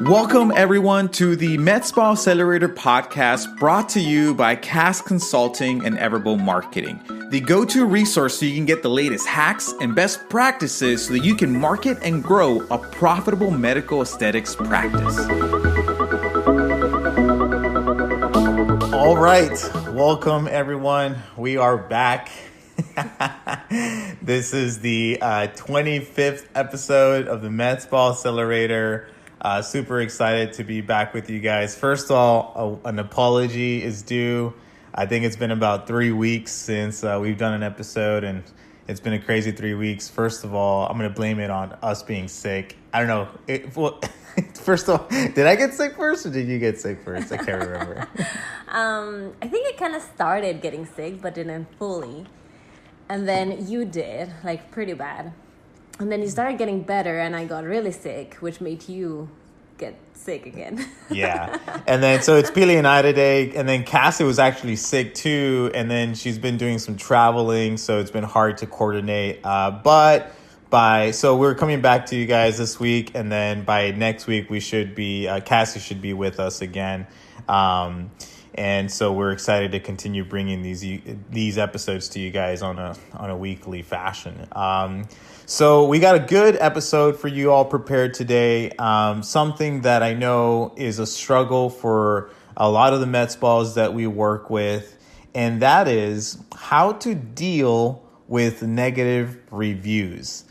Welcome, everyone, to the Med Spa Accelerator Podcast, brought to you by Cass Consulting and Everable Marketing, the go-to resource so you can get the latest hacks and best practices so that you can market and grow a profitable medical aesthetics practice. All right, welcome, everyone. We are back. This is the 25th episode of the Med Spa Accelerator. Super excited to be back with you guys. First of all, an apology is due. I think it's been about 3 weeks since we've done an episode, and it's been a crazy 3 weeks. First of all, I'm going to blame it on us being sick. I don't know. First of all, did I get sick first or did you get sick first? I can't remember. I think it kind of started getting sick, but didn't fully. And then you did, like, pretty bad. And then you started getting better, and I got really sick, which made you get sick again. Yeah. And then, so it's Pili and I today, and then Cassie was actually sick too, and then she's been doing some traveling, so it's been hard to coordinate. So we're coming back to you guys this week, and then by next week, we should be, Cassie should be with us again. And so we're excited to continue bringing these episodes to you guys on a weekly fashion. So we got a good episode for you all prepared today. Something that I know is a struggle for a lot of the med spas that we work with, and that is how to deal with negative reviews.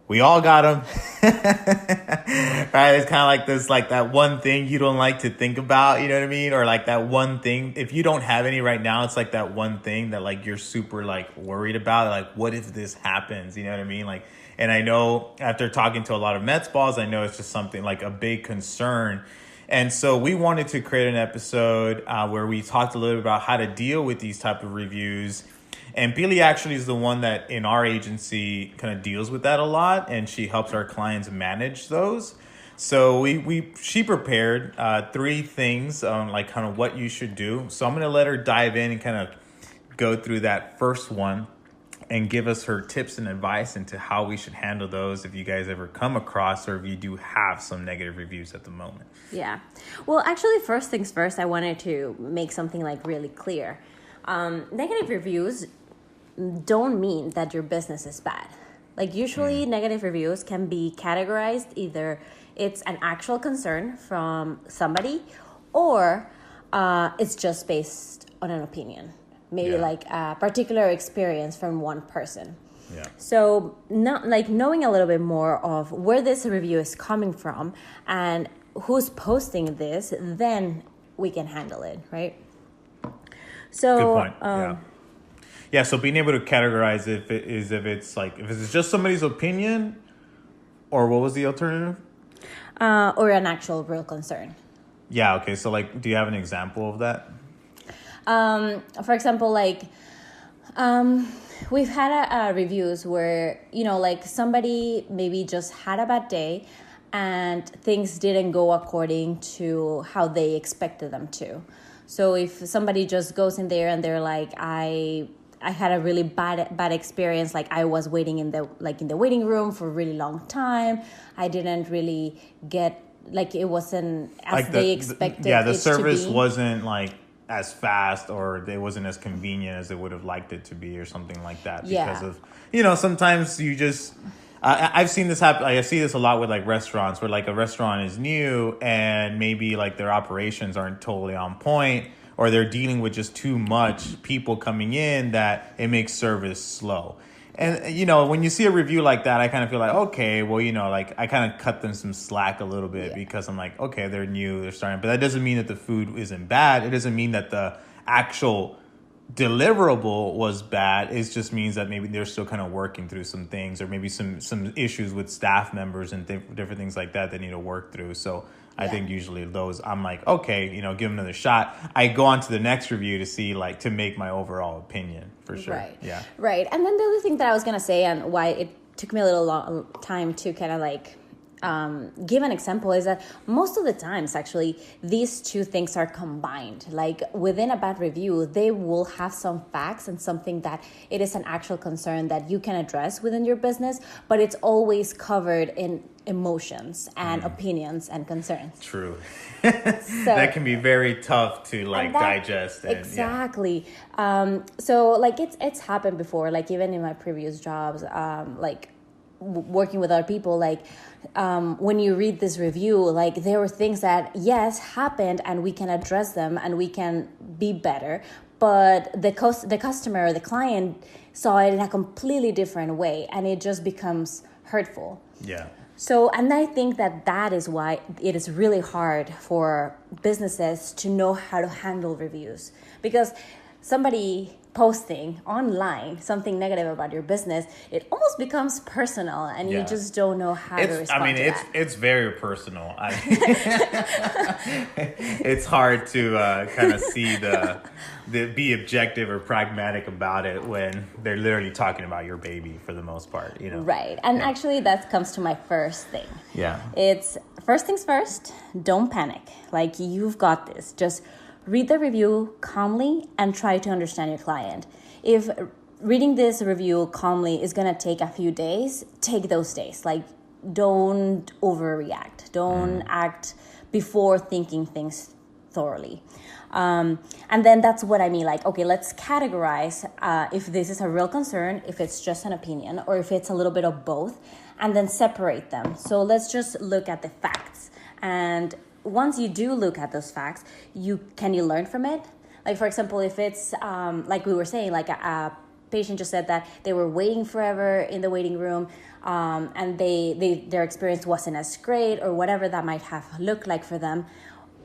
We all got them, right? It's kind of like this, like that one thing you don't like to think about, you know what I mean? Or like that one thing, if you don't have any right now, it's like that one thing that like you're super like worried about. Like, what if this happens? You know what I mean? Like, and I know after talking to a lot of med spas, I know it's just something like a big concern. And so we wanted to create an episode where we talked a little bit about how to deal with these type of reviews. And Pili actually is the one that in our agency kind of deals with that a lot, and she helps our clients manage those. So she prepared 3 things on like kind of what you should do. So I'm going to let her dive in and kind of go through that first one and give us her tips and advice into how we should handle those if you guys ever come across or if you do have some negative reviews at the moment. Yeah. Well, actually, first things first, I wanted to make something like really clear. Negative reviews don't mean that your business is bad. Like usually negative reviews can be categorized either it's an actual concern from somebody or it's just based on an opinion. Maybe like a particular experience from one person. Yeah. So knowing a little bit more of where this review is coming from and who's posting this, then we can handle it, right? So good point. Yeah, so being able to categorize if it's just somebody's opinion, or what was the alternative? Or an actual real concern. Yeah, okay. So like, do you have an example of that? For example, like, we've had reviews where, you know, like somebody maybe just had a bad day and things didn't go according to how they expected them to. So if somebody just goes in there and they're like, I had a really bad experience. Like I was waiting in the waiting room for a really long time. I didn't really get, like it wasn't as like they expected. The service wasn't like as fast or it wasn't as convenient as they would have liked it to be or something like that. Because of, you know, sometimes you just, I've seen this happen. Like, I see this a lot with like restaurants where like a restaurant is new and maybe like their operations aren't totally on point, or they're dealing with just too much people coming in that it makes service slow. And, you know, when you see a review like that, I kind of feel like, okay, well, you know, like I kind of cut them some slack a little bit because I'm like, okay, they're new, they're starting. But that doesn't mean that the food isn't bad. It doesn't mean that the actual deliverable was bad. It just means that maybe they're still kind of working through some things or maybe some issues with staff members and different things like that they need to work through. So I think usually those, I'm like, okay, you know, give them another shot. I go on to the next review to see, like, to make my overall opinion for sure. Right. Yeah. Right. And then the other thing that I was going to say and why it took me a little long time to kind of like give an example is that most of the times, actually, these two things are combined. Like within a bad review, they will have some facts and something that it is an actual concern that you can address within your business, but it's always covered in emotions and opinions and concerns. True. So, that can be very tough to digest. And, exactly. So like it's happened before, like even in my previous jobs, like working with other people, like when you read this review, like there were things that yes happened and we can address them and we can be better, but the customer or the client saw it in a completely different way and it just becomes hurtful. Yeah. So, and I think that is why it is really hard for businesses to know how to handle reviews, because somebody posting online something negative about your business, it almost becomes personal and you just don't know how to respond to that. It's very personal. It's hard to kind of see the be objective or pragmatic about it when they're literally talking about your baby for the most part, you know. Right. And actually that comes to my first thing. Yeah. It's first things first, don't panic. Like you've got this. Just read the review calmly and try to understand your client. If reading this review calmly is going to take a few days, take those days. Like, don't overreact. Don't act before thinking things thoroughly. And then that's what I mean. Like, okay, let's categorize if this is a real concern, if it's just an opinion, or if it's a little bit of both, and then separate them. So let's just look at the facts. And once you do look at those facts, can you learn from it? Like, for example, if it's like we were saying, like a patient just said that they were waiting forever in the waiting room, and their experience wasn't as great, or whatever that might have looked like for them.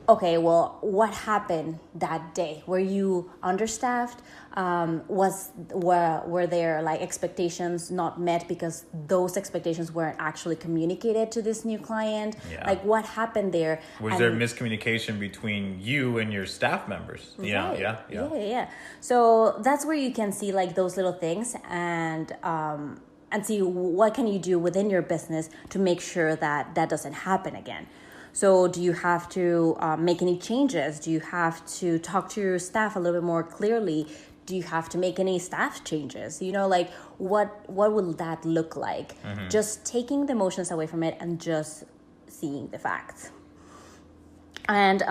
Okay, well, what happened that day? Were you understaffed? Were there like expectations not met because those expectations weren't actually communicated to this new client? Yeah. Like what happened there? Was there miscommunication between you and your staff members? Right. Yeah. So that's where you can see like those little things and see what can you do within your business to make sure that doesn't happen again. So do you have to make any changes? Do you have to talk to your staff a little bit more clearly? Do you have to make any staff changes? You know, like what will that look like? Mm-hmm. Just taking the emotions away from it and just seeing the facts. And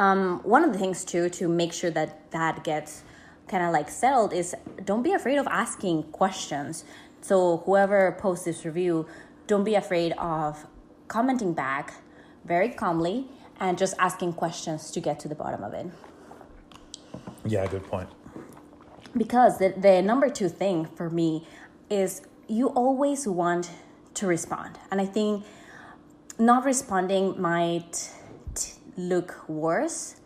one of the things too, to make sure that gets kind of like settled is don't be afraid of asking questions. So whoever posts this review, don't be afraid of commenting back very calmly and just asking questions to get to the bottom of it. Yeah, good point. Because the number two thing for me is you always want to respond. And I think not responding might look worse.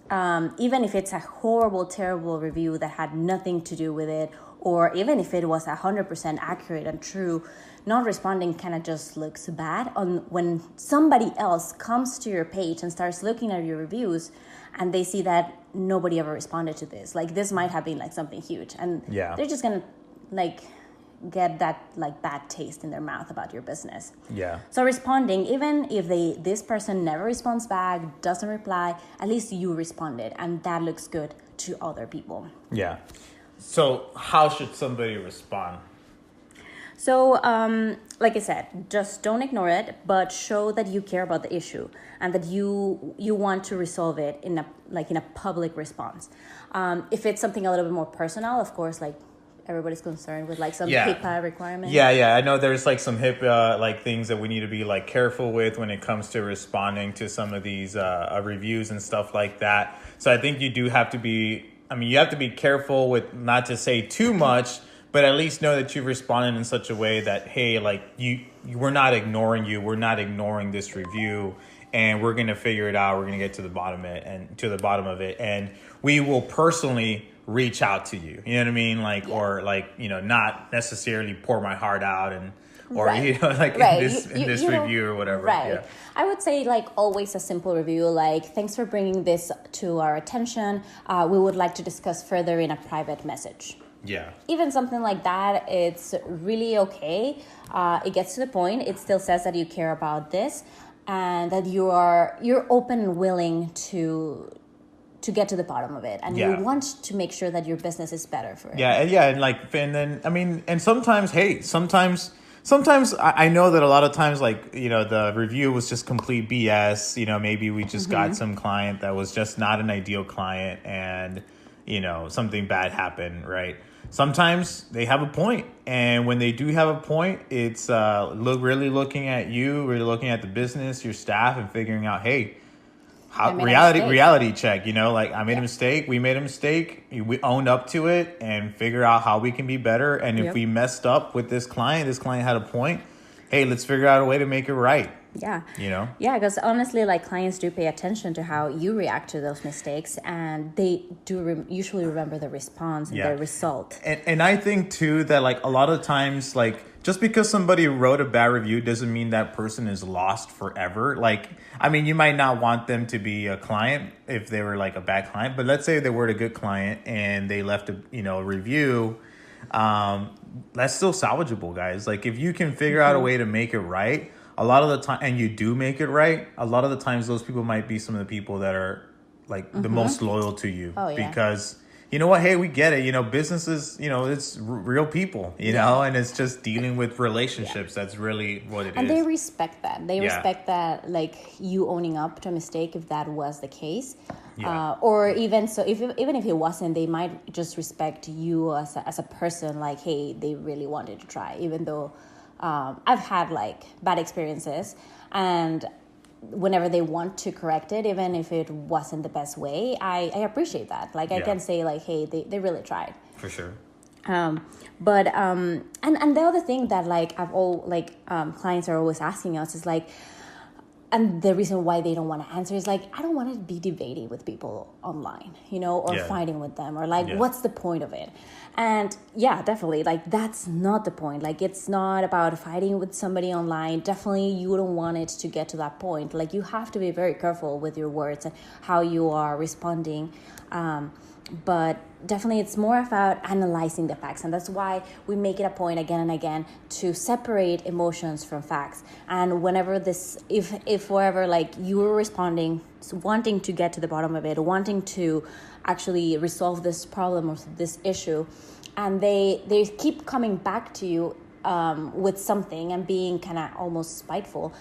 Even if it's a horrible, terrible review that had nothing to do with it, or even if it was 100% accurate and true, not responding kind of just looks bad when somebody else comes to your page and starts looking at your reviews and they see that nobody ever responded to this. Like this might have been like something huge and they're just going to like get that like bad taste in their mouth about your business. Yeah. So responding, even if this person never responds back, doesn't reply, at least you responded and that looks good to other people. Yeah. So how should somebody respond? So, like I said, just don't ignore it, but show that you care about the issue and that you want to resolve it in a public response. If it's something a little bit more personal, of course, like everybody's concerned with like some HIPAA requirements. Yeah. I know there's like some HIPAA like things that we need to be like careful with when it comes to responding to some of these reviews and stuff like that. So I think you have to be careful with not to say too much, but at least know that you've responded in such a way that, hey, like we're not ignoring you. We're not ignoring this review, and we're going to figure it out. We're going to get to the bottom of it. And we will personally reach out to you. You know what I mean? Like, or like, you know, not necessarily pour my heart out or, you know, like in this review or whatever. Right. Yeah. I would say like always a simple review, like, thanks for bringing this to our attention. We would like to discuss further in a private message. Yeah. Even something like that, it's really okay. It gets to the point. It still says that you care about this and that you're open and willing to get to the bottom of it, and you want to make sure that your business is better for it. And sometimes I know that a lot of times, like, the review was just complete BS. Maybe we just got some client that was just not an ideal client, and something bad happened, right? Sometimes they have a point, and when they do have a point, it's really looking at you, really looking at the business, your staff, and figuring out, hey, reality check. I made a mistake, we made a mistake, we owned up to it, and figure out how we can be better. And if we messed up with this client had a point, hey, let's figure out a way to make it right. Yeah. Because honestly, like, clients do pay attention to how you react to those mistakes, and they do usually remember the response and the result. And I think too that, like, a lot of times, like, just because somebody wrote a bad review doesn't mean that person is lost forever. Like, I mean, you might not want them to be a client if they were like a bad client, but let's say they were a good client and they left a review. That's still salvageable, guys. Like, if you can figure out a way to make it right, a lot of the time, and you do make it right, a lot of the times those people might be some of the people that are like the most loyal to you. Because you know what? Hey, we get it. Businesses, it's real people, and it's just dealing with relationships. That's really what it is. And they respect that. They respect that, like, you owning up to a mistake if that was the case. Or even so, even if it wasn't, they might just respect you as a person. Like, hey, they really wanted to try, even though I've had, like, bad experiences, and whenever they want to correct it, even if it wasn't the best way, I appreciate that. Like, I can say, like, hey, they really tried. For sure. And the other thing that, like, clients are always asking us is, like, and the reason why they don't want to answer is, like, I don't want to be debating with people online, or fighting with them, or like, what's the point of it? And definitely, like, that's not the point. Like, it's not about fighting with somebody online. Definitely, you don't want it to get to that point. Like, you have to be very careful with your words and how you are responding. But definitely, it's more about analyzing the facts. And that's why we make it a point again and again to separate emotions from facts. And whenever if wherever, like, you were responding, wanting to get to the bottom of it, wanting to actually resolve this problem or this issue, and they keep coming back to you with something and being kind of almost spiteful,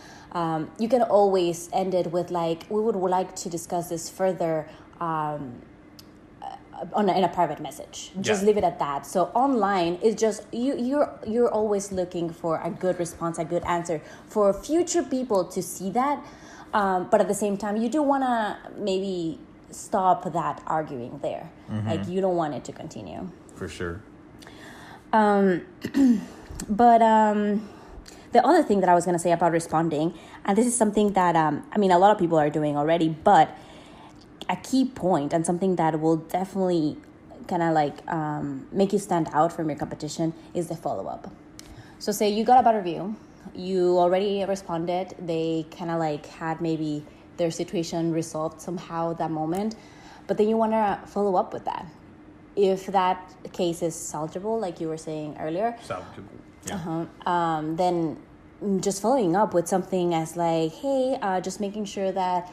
you can always end it with, like, we would like to discuss this further in a private message. Just leave it at that. So online is just you're always looking for a good response, a good answer for future people to see that. But at the same time, you do want to maybe stop that arguing there. Like, you don't want it to continue. For sure. But the other thing that I was going to say about responding, and this is something that a lot of people are doing already, but a key point and something that will definitely kind of like make you stand out from your competition is the follow-up. So say you got a bad review, you already responded, they kind of like had maybe their situation resolved somehow that moment, but then you want to follow up with that. If that case is salvageable, like you were saying earlier, then just following up with something as like, hey, just making sure that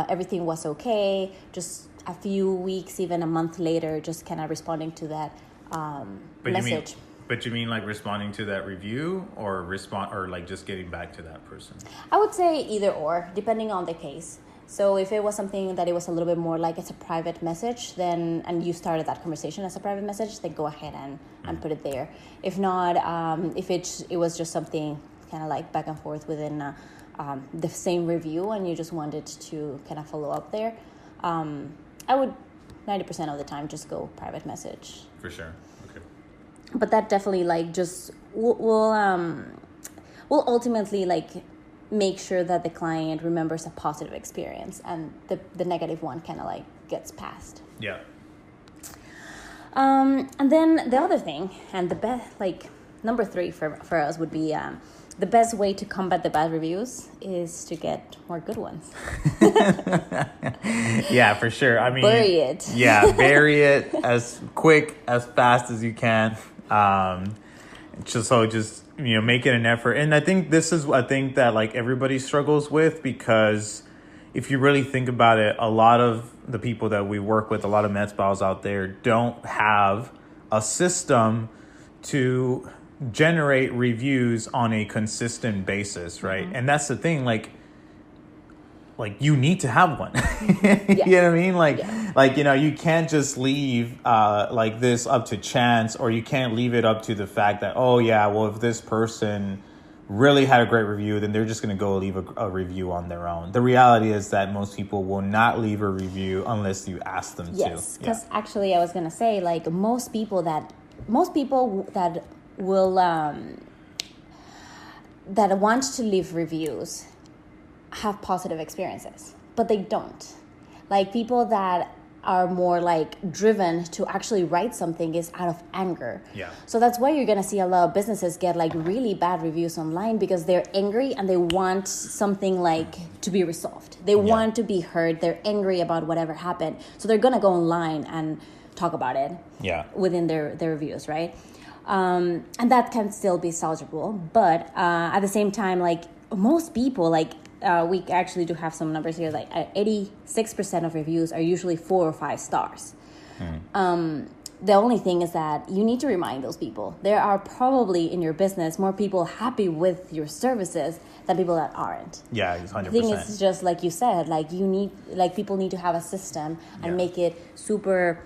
everything was okay, just a few weeks, even a month later, just kind of responding to that message. But you mean like responding to that review or like just getting back to that person? I would say either or, depending on the case. So if it was something that it was a little bit more like it's a private message, then, and you started that conversation as a private message, then go ahead and put it there. If not, if it was just something kind of like back and forth within the same review and you just wanted to kind of follow up there, I would 90% of the time just go private message. For sure. Okay. But that definitely like just will ultimately like make sure that the client remembers a positive experience and the negative one kind of like gets passed. Yeah. And then the other thing, and the best, like number 3 for us would be the best way to combat the bad reviews is to get more good ones. Yeah, for sure. I mean, bury it. Yeah, bury it as quick, as fast as you can. Just make it an effort. And I think this is a thing that like everybody struggles with, because if you really think about it, a lot of the people that we work with, a lot of med spas out there don't have a system to generate reviews on a consistent basis, right? And that's the thing, like you need to have one. You know what I mean? You can't just leave like this up to chance, or you can't leave it up to the fact that, oh yeah, well, if this person really had a great review, then they're just going to go leave a review on their own. The reality is that most people will not leave a review unless you ask them to. Yes, because actually I was going to say, like, most people that will that want to leave reviews have positive experiences, but they don't. Like, people that are more like driven to actually write something is out of anger. Yeah. So that's why you're gonna see a lot of businesses get like really bad reviews online, because they're angry and they want something like to be resolved. They want to be heard. They're angry about whatever happened. So they're gonna go online and talk about it. Yeah. Within their reviews, right? And that can still be salvageable, but at the same time, like, most people, like, we actually do have some numbers here, like 86% of reviews are usually 4 or 5 stars. The only thing is that you need to remind those people there are probably in your business more people happy with your services than people that aren't. Yeah, it's 100%. The thing is, just like you said, like, people need to have a system and make it super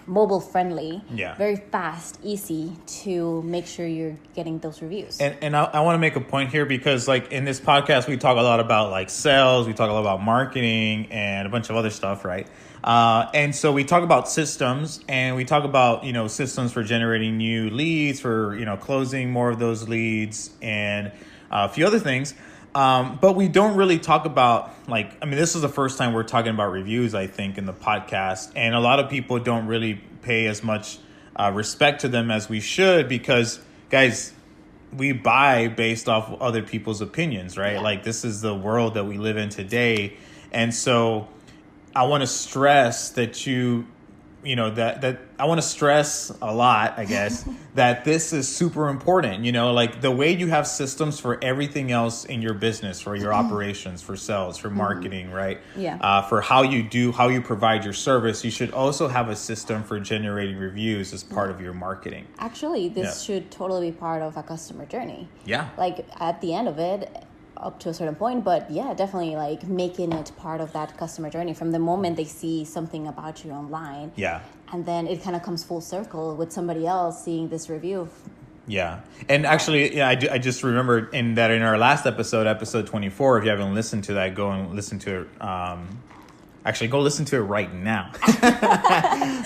mobile friendly, very fast, easy to make sure you're getting those reviews. And I want to make a point here, because like in this podcast, we talk a lot about like sales, we talk a lot about marketing and a bunch of other stuff, right? And so we talk about systems, and we talk about, systems for generating new leads, for, closing more of those leads, and a few other things. But we don't really talk about, this is the first time we're talking about reviews, I think, in the podcast. And a lot of people don't really pay as much respect to them as we should, because, guys, we buy based off of other people's opinions, right? Like, this is the world that we live in today. And so I want to stress that that I want to stress a lot, I guess, that this is super important. Like, the way you have systems for everything else in your business, for your operations, for sales, for marketing, right? Yeah. For how you provide your service, you should also have a system for generating reviews as part of your marketing. Actually, this should totally be part of a customer journey. Yeah. Like, at the end of it, up to a certain point, but definitely like making it part of that customer journey from the moment they see something about you online. Yeah. And then it kind of comes full circle with somebody else seeing this review. Yeah. And actually, I just remembered in our last episode 24, if you haven't listened to that, go and listen to it. Actually, go listen to it right now.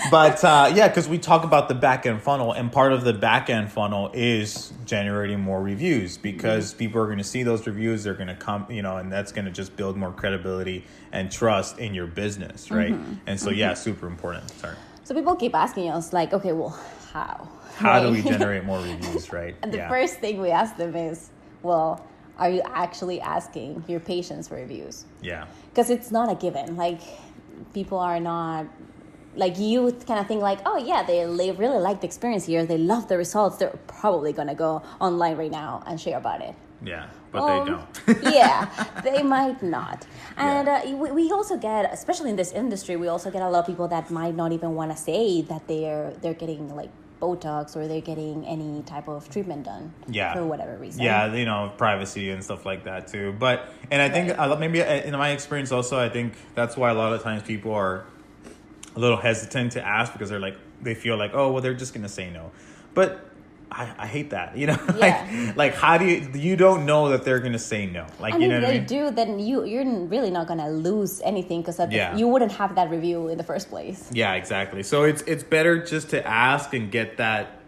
But because we talk about the back end funnel, and part of the back end funnel is generating more reviews, because people are going to see those reviews. They're going to come, and that's going to just build more credibility and trust in your business, right? And so, super important. Sorry. So people keep asking us, like, okay, well, how? How do we generate more reviews, right? And the first thing we ask them is, well, are you actually asking your patients for reviews? Yeah. Because it's not a given. Like, people are not, like, you kind of think like, oh yeah, they really like the experience here. They love the results. They're probably going to go online right now and share about it. Yeah, but they don't. Yeah, they might not. And we also get, especially in this industry, we also get a lot of people that might not even want to say that they're getting like Botox or they're getting any type of treatment done for whatever reason. Yeah, privacy and stuff like that too. And I think maybe in my experience also, I think that's why a lot of times people are a little hesitant to ask, because they feel like, oh, well, they're just going to say no. But I hate that, like how do you don't know that they're going to say no. Like, and if they do, then you're really not going to lose anything, because you wouldn't have that review in the first place. Yeah, exactly. So it's better just to ask and get that,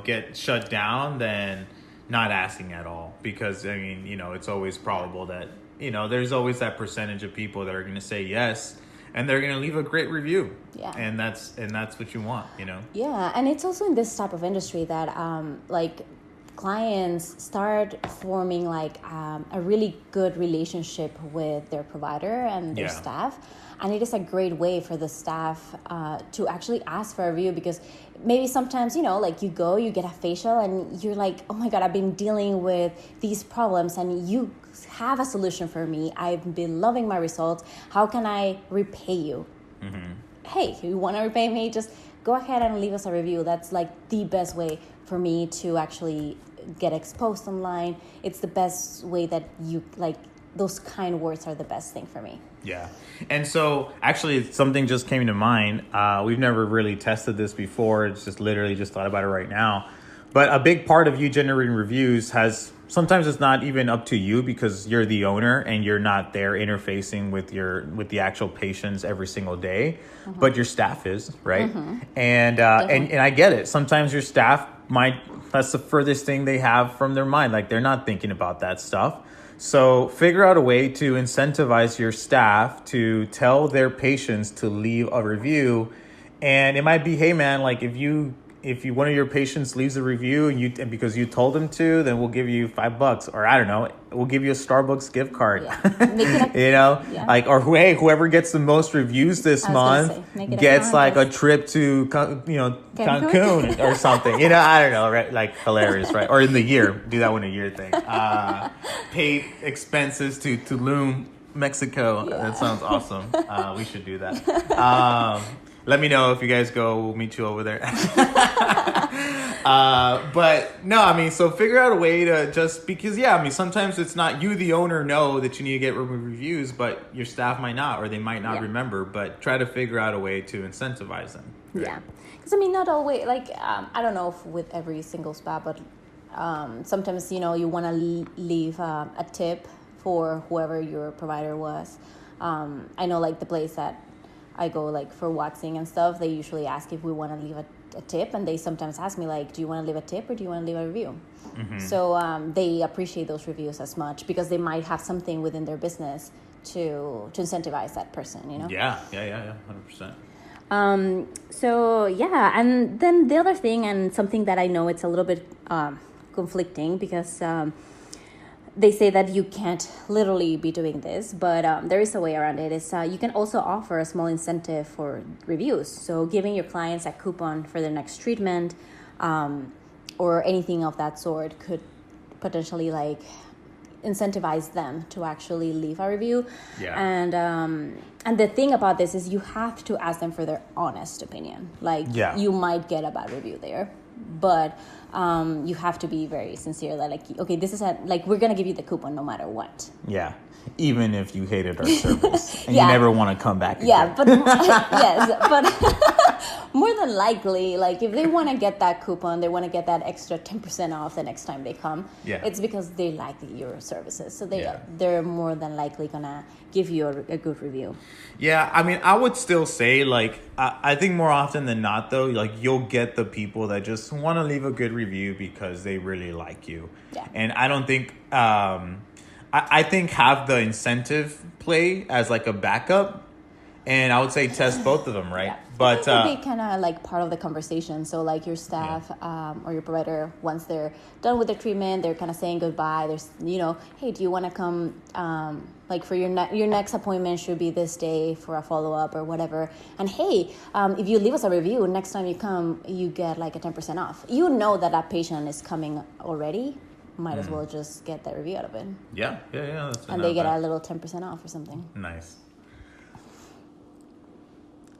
get shut down than not asking at all. Because, it's always probable that, there's always that percentage of people that are going to say yes, and they're going to leave a great review. Yeah. And that's what you want, Yeah. And it's also in this type of industry that, clients start forming like a really good relationship with their provider and their staff. And it is a great way for the staff to actually ask for a review, because maybe sometimes, like you get a facial and you're like, oh my God, I've been dealing with these problems and you have a solution for me. I've been loving my results. How can I repay you? Hey, if you want to repay me, just go ahead and leave us a review. That's like the best way for me to actually get exposed online. It's the best way that you like. Those kind words are the best thing for me. Yeah. And so actually something just came to mind. We've never really tested this before. It's just literally just thought about it right now. But a big part of you generating reviews sometimes it's not even up to you, because you're the owner and you're not there interfacing with the actual patients every single day, but your staff is, right? And I get it. Sometimes your staff that's the furthest thing they have from their mind. Like they're not thinking about that stuff. So figure out a way to incentivize your staff to tell their patients to leave a review. And it might be, hey man, like if one of your patients leaves a review and because you told them to, then we'll give you $5, or I don't know, we'll give you a Starbucks gift card. Like, or hey, whoever gets the most reviews this month gets like a trip to Cancun or something. I don't know, right? Like hilarious, right? Or in the year, do that one a year thing. Pay expenses to Tulum, Mexico. That sounds awesome. We should do that. Let me know if you guys go. We'll meet you over there. But no, I mean, so figure out a way to just, because, sometimes it's not you, the owner, know that you need to get reviews, but your staff might not, or they might not remember, but try to figure out a way to incentivize them. Right? Yeah. Because, not always, like, I don't know if with every single spa, but sometimes, you want to leave a tip for whoever your provider was. I know, like, the place that I go like for waxing and stuff, they usually ask if we want to leave a tip, and they sometimes ask me like, do you want to leave a tip or do you want to leave a review? So they appreciate those reviews as much, because they might have something within their business to incentivize that person, Yeah, 100%. So yeah, and then the other thing, and something that I know it's a little bit conflicting, because they say that you can't literally be doing this, but there is a way around it. Is you can also offer a small incentive for reviews. So giving your clients a coupon for their next treatment, or anything of that sort, could potentially like incentivize them to actually leave a review. And the thing about this is you have to ask them for their honest opinion. Like you might get a bad review there, but you have to be very sincere that like, okay, this is we're gonna give you the coupon no matter what. Yeah, even if you hated our service and you never want to come back again. Yeah, but yes, but more than likely, like if they want to get that coupon, they want to get that extra 10% off the next time they come. It's because they like your services, so they're more than likely gonna give you a good review. Yeah, I mean, I would still say like I think more often than not though, like you'll get the people that just want to leave a good review because they really like you. And I don't think I think have the incentive play as like a backup, and I would say test both of them, right? But it would be kind of like part of the conversation. So like your staff or your provider, once they're done with their treatment, they're kind of saying goodbye. There's, hey, do you want to come like for your next appointment should be this day for a follow-up or whatever. And hey, if you leave us a review, next time you come, you get like a 10% off. You know that patient is coming already. Might as well just get that review out of it. Yeah. And they get a little 10% off or something. Nice.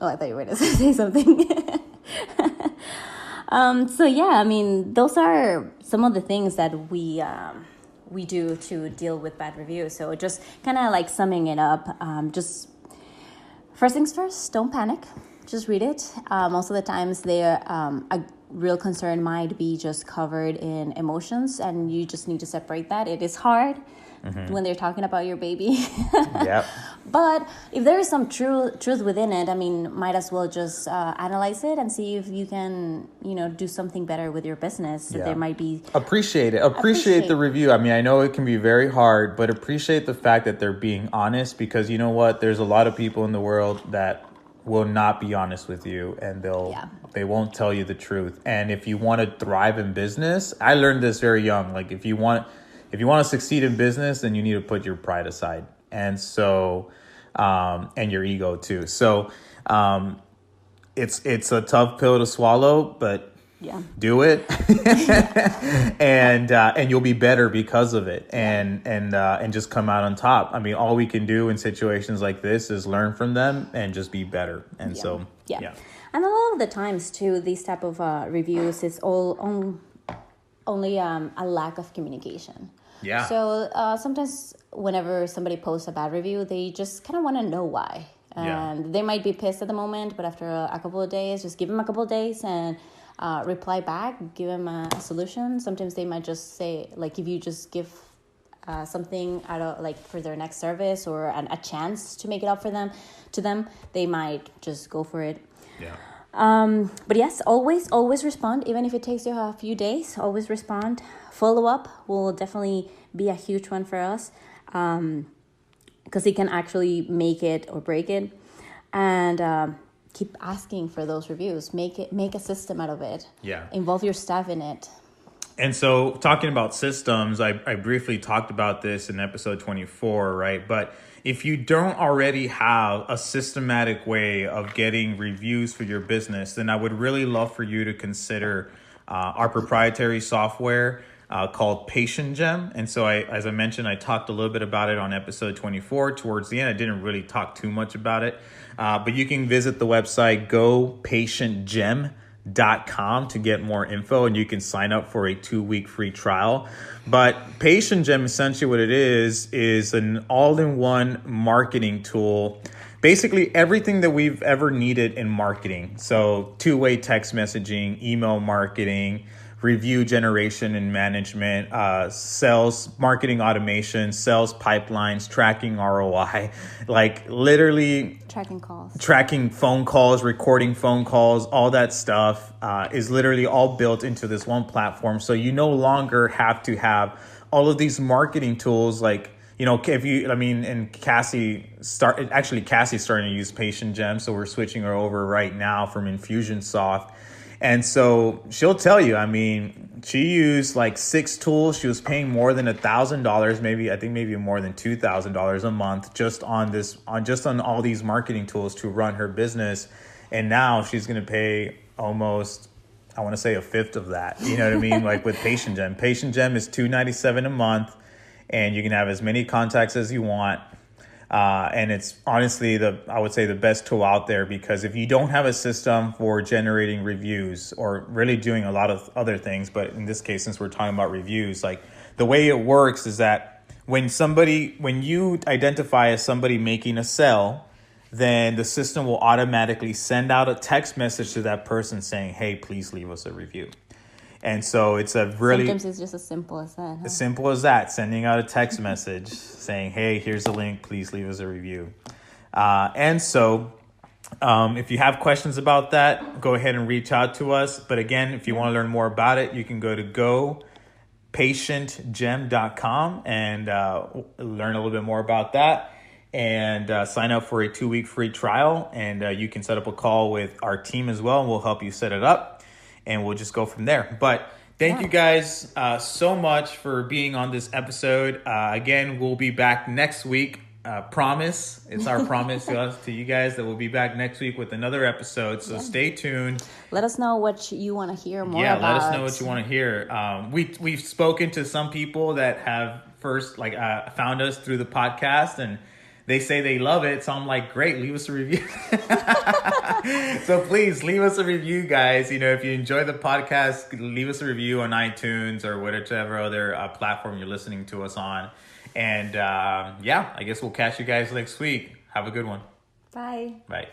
Oh, I thought you were going to say something. So yeah, I mean, those are some of the things that we do to deal with bad reviews. So just kind of like summing it up, just first things first, don't panic. Just read it. Most of the times a real concern might be just covered in emotions, and you just need to separate that. It is hard when they're talking about your baby. But if there is some truth within it, I mean, might as well just analyze it and see if you can, do something better with your business. That there might be appreciate it. Appreciate the review. I mean, I know it can be very hard, but appreciate the fact that they're being honest, because you know what? There's a lot of people in the world that will not be honest with you, and they won't tell you the truth. And if you want to thrive in business, I learned this very young. Like if you want to succeed in business, then you need to put your pride aside. And so, and your ego too. So, it's a tough pill to swallow, but do it, and you'll be better because of it, and just come out on top. I mean, all we can do in situations like this is learn from them and just be better. And and a lot of the times too, these type of reviews, it's only a lack of communication. Yeah. So sometimes whenever somebody posts a bad review, they just kind of want to know why. And they might be pissed at the moment, but after a couple of days, just give them a couple of days and reply back, give them a solution. Sometimes they might just say, like, if you just give something out of, like, for their next service or a chance to make it up to them, they might just go for it. Yeah. But yes, always respond, even if it takes you a few days. Always respond. Follow up will definitely be a huge one for us, because it can actually make it or break it. And keep asking for those reviews. Make a system out of it. Yeah. Involve your staff in it. And so, talking about systems, I briefly talked about this in episode 24, right? But if you don't already have a systematic way of getting reviews for your business, then I would really love for you to consider our proprietary software called Patient Gem. And so, as I mentioned, I talked a little bit about it on episode 24. Towards the end, I didn't really talk too much about it. But you can visit the website gopatientgem.com to get more info, and you can sign up for a 2-week free trial. But Patient Gem, essentially what it is an all-in-one marketing tool. Basically everything that we've ever needed in marketing. So 2-way text messaging, email marketing, review generation and management, sales, marketing automation, sales pipelines, tracking ROI, like literally tracking phone calls, recording phone calls, all that stuff is literally all built into this one platform. So you no longer have to have all of these marketing tools like, and Cassie's starting to use Patient Gem. So we're switching her over right now from Infusionsoft. And so she'll tell you, I mean, she used like 6 tools. She was paying more than $1,000, maybe more than $2,000 a month just on all these marketing tools to run her business. And now she's going to pay almost, I want to say, a fifth of that. You know what I mean? Like with Patient Gem. Patient Gem is $297 a month, and you can have as many contacts as you want. And it's honestly I would say the best tool out there, because if you don't have a system for generating reviews or really doing a lot of other things, but in this case, since we're talking about reviews, like the way it works is that when you identify as somebody making a sale, then the system will automatically send out a text message to that person saying, hey, please leave us a review. And so sometimes it's just as simple as that. As simple as that, sending out a text message saying, hey, here's the link, please leave us a review. And so if you have questions about that, go ahead and reach out to us. But again, if you want to learn more about it, you can go to gopatientgem.com and learn a little bit more about that, and sign up for a 2-week free trial. And you can set up a call with our team as well, and we'll help you set it up. And we'll just go from there. But thank you guys so much for being on this episode. Again, we'll be back next week. Promise. It's our promise to you guys that we'll be back next week with another episode. So stay tuned. Let us know what you want to hear more about. Yeah, let us know what you want to hear. We've spoken to some people that have first found us through the podcast, and they say they love it. So I'm like, great, leave us a review. So please leave us a review, guys. If you enjoy the podcast, leave us a review on iTunes or whatever other platform you're listening to us on. And I guess we'll catch you guys next week. Have a good one. Bye. Bye.